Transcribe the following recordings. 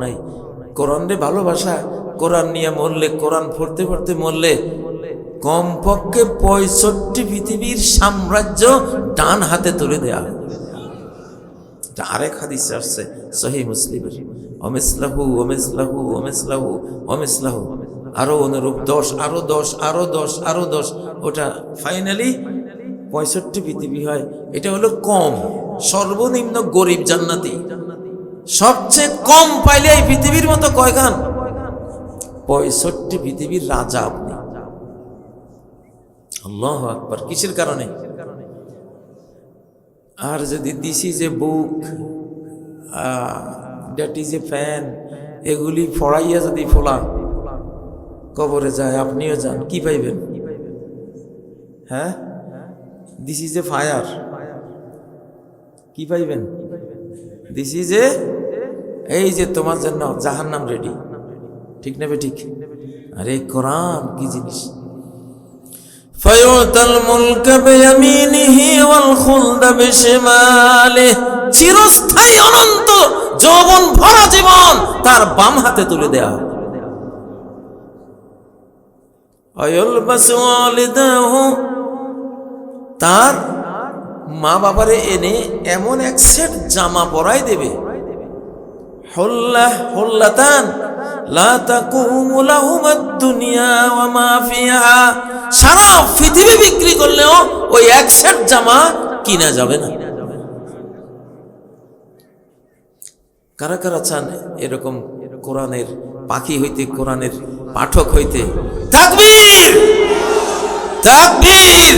নাই। কোরআন রে ভালোবাসা, কোরআন নিয়ে মরলে, কোরআন পড়তে পড়তে মরলে কমপক্ষে 65 পৃথিবীর সাম্রাজ্য ডান হাতে তুলে দেয়া। আরেক হাদিসে আসছে সহিহ মুসলিমের, অমিসলাহু অমিসলাহু অমিসলাহু অমিসলাহু, আরো অনুরূপ 10, আরো 10, আরো 10, আরো 10, ওটা ফাইনালি 65 পৃথিবী হয়। এটা হলো কম, সর্বনিম্ন গরিব জান্নাতি। সবচেয়ে কম পাইলে এই পৃথিবীর মতো কয়খান? 65 পৃথিবীর রাজা আপনি। আল্লাহু আকবার। কিসের কারণে? আর যদি this is a book, that is a fan, এগুলি ফড়াইয়া যদি ফোলা কবরে যায়, আপনিও যান, কি পাইবেন? হ্যাঁ, দিস ইজ এ ফায়ার, কি পাইবেন? দিস ইজ এ, এই যে তোমার জন্য জাহান্নাম রেডি। ঠিক নেবে ঠিক? আরে কোরআন কি জিনিস! ফায়ুতাল মুলকা বিয়ামিনিহি ওয়াল খুলদা বিশিমালিহি, চিরস্থায়ী অনন্ত যৌবন ভরা জীবন তার বাম হাতে তুলে দেয়া হবে। আয়ালবাসু ওয়ালিদাহু, তার মা বাবারে এনে এমন এক সেট জামা পরাই দেবে, হুল্লাহ হুল্লাতান লা তাকুমু লাহুমুদ দুনিয়া ওয়া মা ফিহা, সারা পৃথিবী বিক্রি করলেও ওই এক সেট জামা কিনা যাবে না। কারা কারা চান এরকম কোরআনের পাখি হইতে, কোরআনের পাঠক হইতে? তাকবীর, তাকবীর।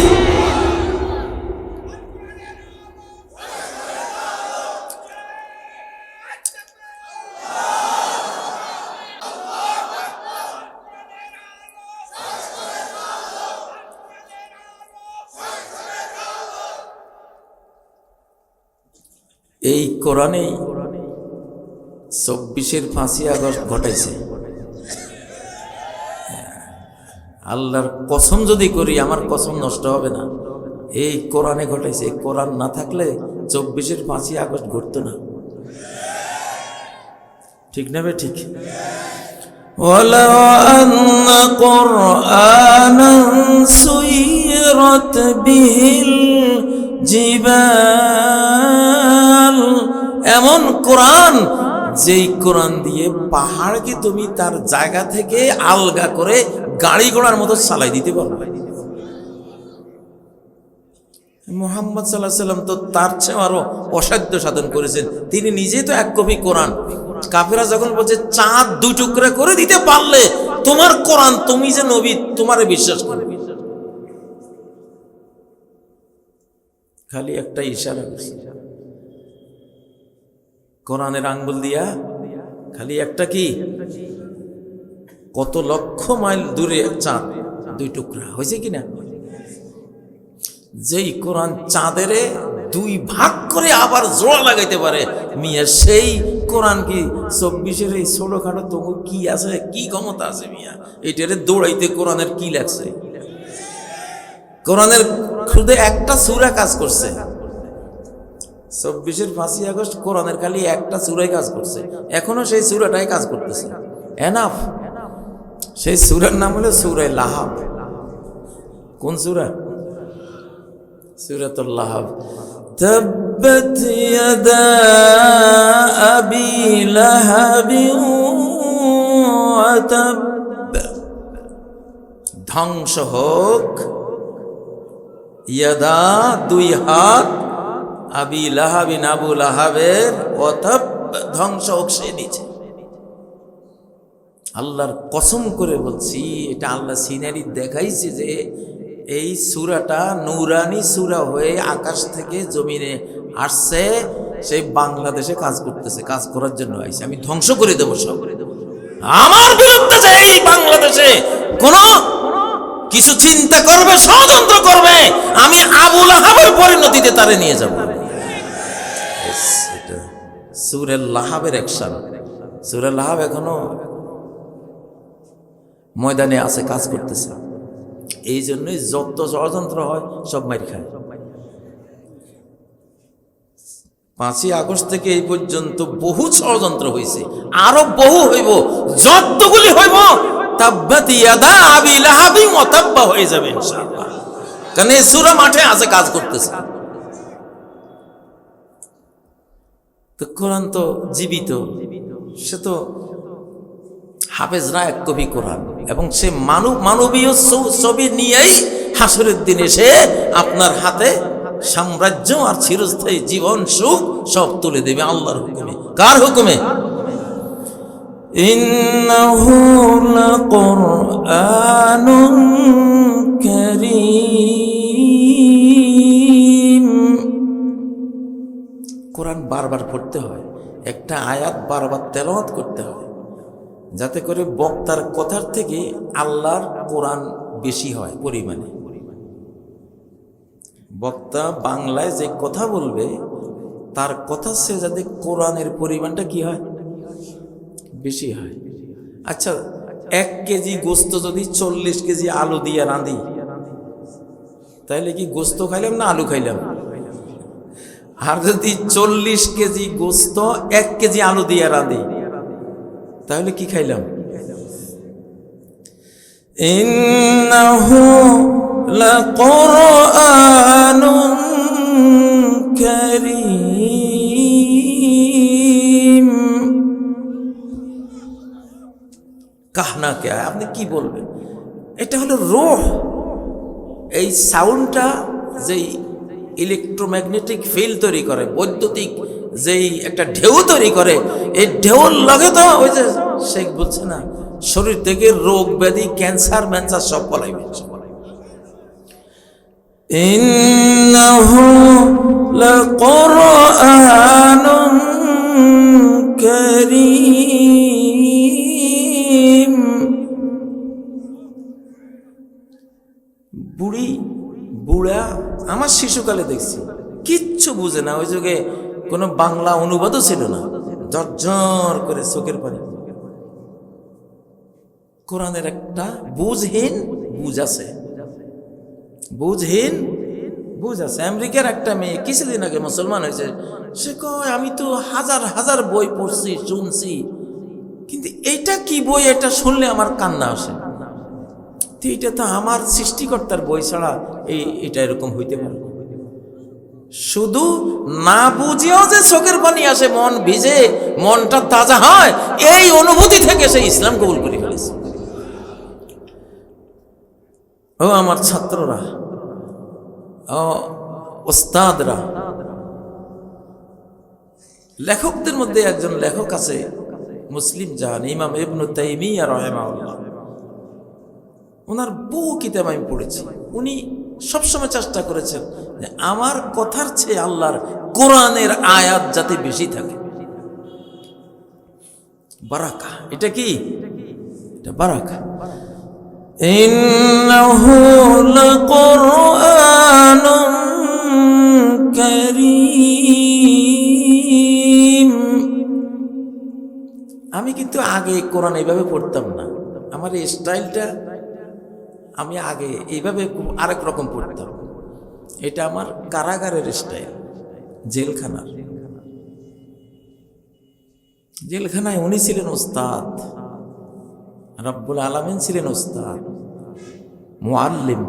এই কোরআনেই 24-এর 5ই আগস্ট ঘটাইছে। আল্লাহর কসম যদি করি, আমার কসম নষ্ট হবে না, এই কোরআনে ঘটাইছে। এই কোরআন না থাকলে 24-এর 5ই আগস্ট ঘটতো না। ঠিক নেবে ঠিক? ওয়ালাউ আন্না কুরআনান সুইরাত বিহিল জিবাল, এমন কোরআন যেই কোরআন দিয়ে পাহাড়কে তুমি তার জায়গা থেকে আলগা করে গাড়ি ঘোড়ার মতো চালাই দিতে পারবে। মুহাম্মদ সাল্লাল্লাহু আলাইহি সাল্লাম তো তার চেয়ে আরো অসাধ্য সাধন করেছেন। তিনি নিজেই তো এক কপি কোরআন। কাফেররা যখন বলছে চাঁদ 2 টুকরা করে দিতে পারলে তোমার কোরআন, তুমি যে নবী, তোমারে বিশ্বাস করবে। খালি একটা ইশারা করছে কোরআনের আঙ্গুল দিয়া, খালি একটা কি, কত লক্ষ মাইল দূরে চাঁদ 2 টুকরা হয়েছে কিনা? যেই কোরআন চাঁদেরে 2 ভাগ করে আবার জোড়া লাগাইতে পারে মিয়া, সেই কোরআন কি 24-এর এই ছোটখাটো তবু কি আছে, কি ক্ষমতা আছে মিয়া? এটারে দৌড়াইতে কোরআনের কি লাগছে? কোরআনের খুদে একটা সূরা কাজ করছে। 24-এর 5ই আগস্ট কোরআনের খালি একটা সূরাই কাজ করছে, এখনো সেই সূরাটাই কাজ করতেছে। এনাফ। সেই সূরার নাম হলো সূরা লাহাব। কোন সূরা? সূরাতুল লাহাব। তাব্বাত ইয়াদা আবি লাহাবি ওয়া তাব, ধ্বংস হোক ইয়াদা 2 হাত, আবি লাহাবিন আবু লাহাবের, অতঃ ধ্বংস হোক সে নিচে। আল্লাহর কসম করে বলছি, এটা আল্লাহ সিনারি দেখাইছে যে এই সূরাটা নূরানি সূরা হয়ে আকাশ থেকে জমিনে আসছে, সেই বাংলাদেশে কাজ করতেছে, কাজ করার জন্য আইছে। আমি ধ্বংস করে দেবো সব। আমার বিরুদ্ধে যে এই বাংলাদেশে কোন কিছু চিন্তা করবে, ষড়যন্ত্র করবে, আমি আবু লাহাবের পরিণতিতে তারে নিয়ে যাব। সূরা লাহাবের অ্যাকশন। সূরা লাহাব এখনো ময়দানে আছে, কাজ করতেছে। এই জন্যই যত ষড়যন্ত্র হয় সব মাইর খায়। 5ই আগস্ট থেকে এই পর্যন্ত বহু ষড়যন্ত্র হয়েছে, আরো বহু হইব, যতগুলি হইব তাব্বাত ইয়াদা আবি লাহাবি ওয়া তাব্বা হয়ে যাবে ইনশাআল্লাহ। কারণ এই সূরা মাঠে আছে, কাজ করতেছে। তো কোরআন তো জীবিত, সে তো হাফেজরা এক কবি কোরআন, এবং সে মানবীয় ছবি নিয়েই হাসরের দিনে সে আপনার হাতে সাম্রাজ্য আর চিরস্থায়ী জীবন সুখ সব তুলে দেবে আল্লাহর হুকুমে। কার হুকুমে? ইন্নাহু লাকুরআনুন কারীম। কোরআন বারবার পড়তে হয়, একটা আয়াত বারবার তেলাওয়াত করতে হয়, যাতে করে বক্তার কথার থেকে আল্লাহর কোরআন বেশি হয় পরিমাণে। বক্তা বাংলায় যে কথা বলবে তার কথা সে যাতে কোরআনের পরিমাণটা কি হয়, বেশি হয়। আচ্ছা, 1 কেজি গোস্ত যদি 40 কেজি আলু দিয়ে রাঁধি, তাহলে কি গোস্ত খাইলাম না আলু খাইলাম? আর যদি 40 কেজি গোস্ত 1 কেজি আলু দিয়ে রাঁধি, তাহলে কি খাইলাম? ইন্নাহু লাকুরআনুন কারীম। কাহনা কে, আপনি কি বলবেন? এটা হলো রূহ। এই সাউন্ডটা যেই ইলেকট্রোম্যাগনেটিক ফিল্ড তৈরি করে, বৈদ্যুতিক যেই একটা ঢেউ তৈরি করে, এই ঢেউর লগে তো ওই যে শেখ বলছে না, শরীর থেকে রোগ ব্যাধি, ক্যান্সার ম্যান্সার সব পলাইবে। ইন্নাহু লাকুরআনুন কারীম। বুড়া আমার শিশুকালে দেখছি, কিচ্ছু বুঝে না। ওই যুগে কোনো বাংলা অনুবাদও ছিল না, ঝরঝর করে চোখের পানি। কোরআনের একটা বুঝহীন বুঝ আছে, বুঝহীন বুঝ আছে। আমেরিকার একটা মেয়ে কিছুদিন আগে মুসলমান হয়েছে, সে কয় আমি তো হাজার হাজার বই পড়ছি, শুনছি, কিন্তু এটা কি বই, এটা শুনলে আমার কান্না আসে। তো এটা তো আমার সৃষ্টিকর্তার বই ছাড়া এটা এরকম হইতে পারে। শুধু না বুঝেও যে চোখের পানি আসে, মন ভিজে, মনটা তাজা হয়, এই অনুভূতি থেকে সে ইসলাম কবুল করে ফেলেছে। ও আমার ছাত্ররা, ও ওস্তাদরা, লেখকদের মধ্যে একজন লেখক আছে মুসলিম জাহান, ইমাম ইবনে তাইমিয়া রাহিমাহুল্লাহ। ওনার বহু কিতাব আমি পড়েছি। উনি সবসময় চেষ্টা করেছেন যে আমার কথার চেয়ে আল্লাহর কোরআনের আয়াত যাতে বেশি থাকে। বারাকা, এটা কি? এটা বারাকা। ইন্নাহু লাকুরআনুন কারীম। আমি কিন্তু আগে কোরআন এইভাবে পড়তাম না, আমার এই স্টাইলটা আমি আগে এইভাবে আরেক রকম পড়তাম। এটা আমার কারাগারের স্টাইল, জেলখানার। জেলখানায় উনি ছিলেন ওস্তাদ, রব্বুল আলামিন ছিলেন ওস্তাদ, মুআল্লিম।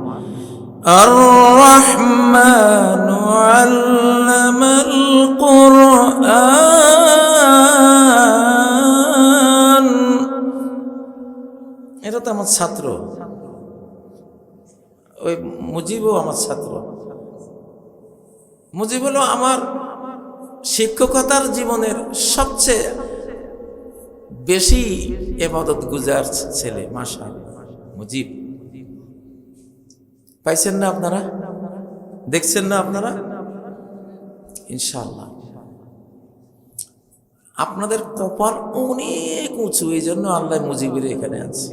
আর রহমানু আল্লামাল কুরআন। এটা তো আমার ছাত্র, ওই মুজিবও আমার ছাত্র। মুজিব হলো আমার শিক্ষকতার জীবনের সবচেয়ে বেশি ইবাদত গুজার ছেলে। মাশাআল্লাহ, মুজিব পাইছেন না আপনারা, দেখছেন না আপনারা? ইনশাআল্লাহ আপনাদের কপাল অনেক উঁচু, এই জন্য আল্লাহ মুজিবের এখানে আছে।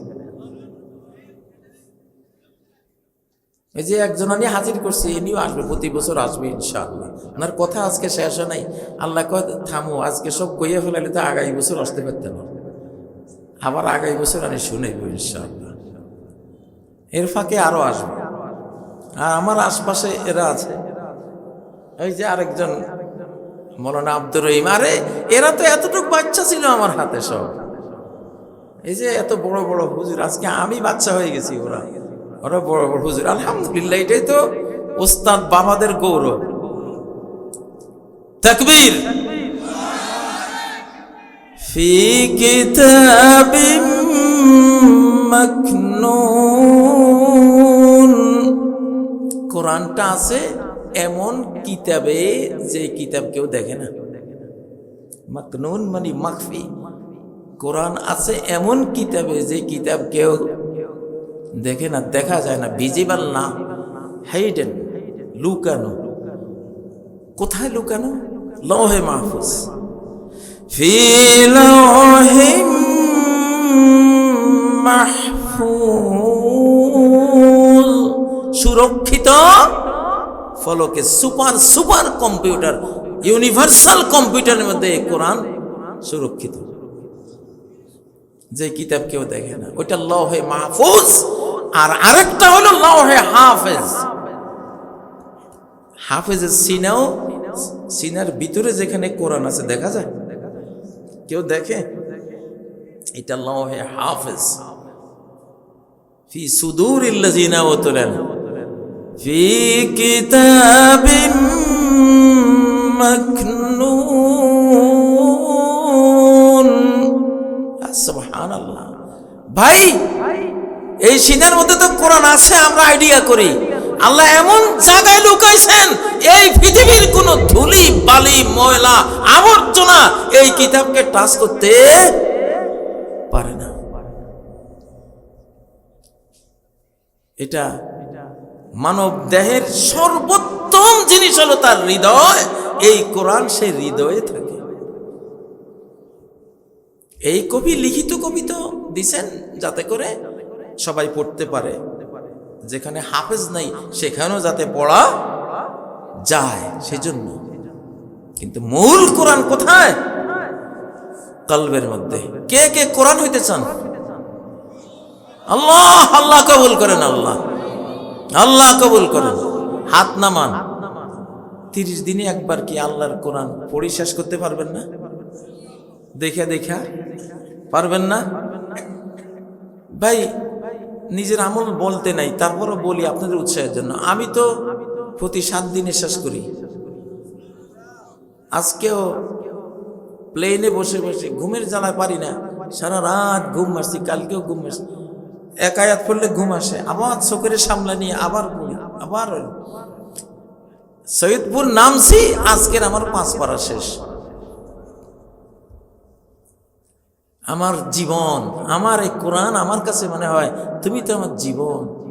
এই যে একজন আমি হাজির করছি, ইনিও আসবে, প্রতি বছর আসবে ইনশাআল্লাহ। ওনার কথা আজকে শেষ হয় নাই। আল্লাহ কয় থামো, আজকে সব কইয়া ফেলালে তো আগামী বছর আসতে পারতেন না, আবার আগামী বছর আমি শুনেব ইনশাআল্লাহ। এর ফাঁকে আরো আসবে। আর আমার আশপাশে এরা আছে, ওই যে আরেকজন মৌলানা আব্দুর রহিম, আরে এরা তো এতটুকু বাচ্চা ছিল আমার হাতে সব। এই যে এত বড় বড় হুজুর, আজকে আমি বাচ্চা হয়ে গেছি, ওরা ওরা বড় বড় হুজুর। আলহামদুলিল্লাহ, এটাই তো ওস্তাদ বাবাদের গৌরব। তাকবীর। ফি কিতাবিম মাকনুন, কোরআনটা আছে এমন কিতাবে যে কিতাব কেউ দেখে না। মাকনুন মানে মাখফি। কোরআন আছে এমন কিতাবে যে কিতাব কেউ দেখে না, দেখা যায় না, ভিজিবল না, হাইডেন, লুকানো। কোথায় লুকানো? লৌহে মাহফুজ। ফি লৌহিম মাহফুজ, সুরক্ষিত ফলকে, সুপার সুপার কম্পিউটার, ইউনিভার্সাল কম্পিউটারের মধ্যে কোরআন সুরক্ষিত, যে কিতাব কেউ দেখে না, ওইটা লৌহে মাহফুজ। আর আরেকটা হলো লৌহে হাফেজ। হাফেজের সিনাও, সিনার ভিতরে যেখানে কোরআন আছে দেখা যায়, কেউ দেখে? এটা লৌহে হাফেজ। ফি সুদুরিল্লাযিনা উতুল ইলম ফি কিতাবিম মাকনুন। সুবহানাল্লাহ। ভাই, এই সিনার মধ্যে তো কোরআন আছে, আমরা আইডিয়া করি। আল্লাহ এমন জায়গায় লুকাইছেন, এই পৃথিবীর কোন ধুলি বালি ময়লা আবর্জনা এই কিতাবকে টাচ করতে পারে না। এটা মানব দেহের সর্বোত্তম জিনিস হলো তার হৃদয়। এই কোরআন সেই হৃদয়ে থাকে। এই কবি লিখিত কবিতা দিছেন যাতে করে সবাই পড়তে পারে, যেখানে হাফেজ নাই সেখানেও যাতে পড়া যায় সেজন্য। কিন্তু মূল কোরআন কোথায়? কলবের মধ্যে। কে কে কোরআন হইতে চান? আল্লাহ আল্লাহ কবুল করেন, আল্লাহ আল্লাহ কবুল করেন। হাত নামান। 30 দিনে একবার কি আল্লাহর কোরআন পড়ি শেষ করতে পারবেন না? দেখা দেখা পারবেন না? ভাই, নিজের আমল বলতে নাই, তারপরও বলি আপনাদের উৎসাহের জন্য। আমি তো প্রতি 7 দিনে শেষ করি। আজকেও প্লেনে বসে বসে ঘুমের জ্বালায় পারি না, সারা রাত ঘুম আসছি, কালকেও ঘুম আসছি। এক আয়াত পড়লে ঘুম আসে, আবার চোখের সামলা নিয়ে আবার পড়ি, আবার সৈয়দপুর নামছি, আজকের আমার 5 পারা শেষ। আমার জীবন, আমার এই কোরআন আমার কাছে মনে হয় তুমি তো আমার জীবন।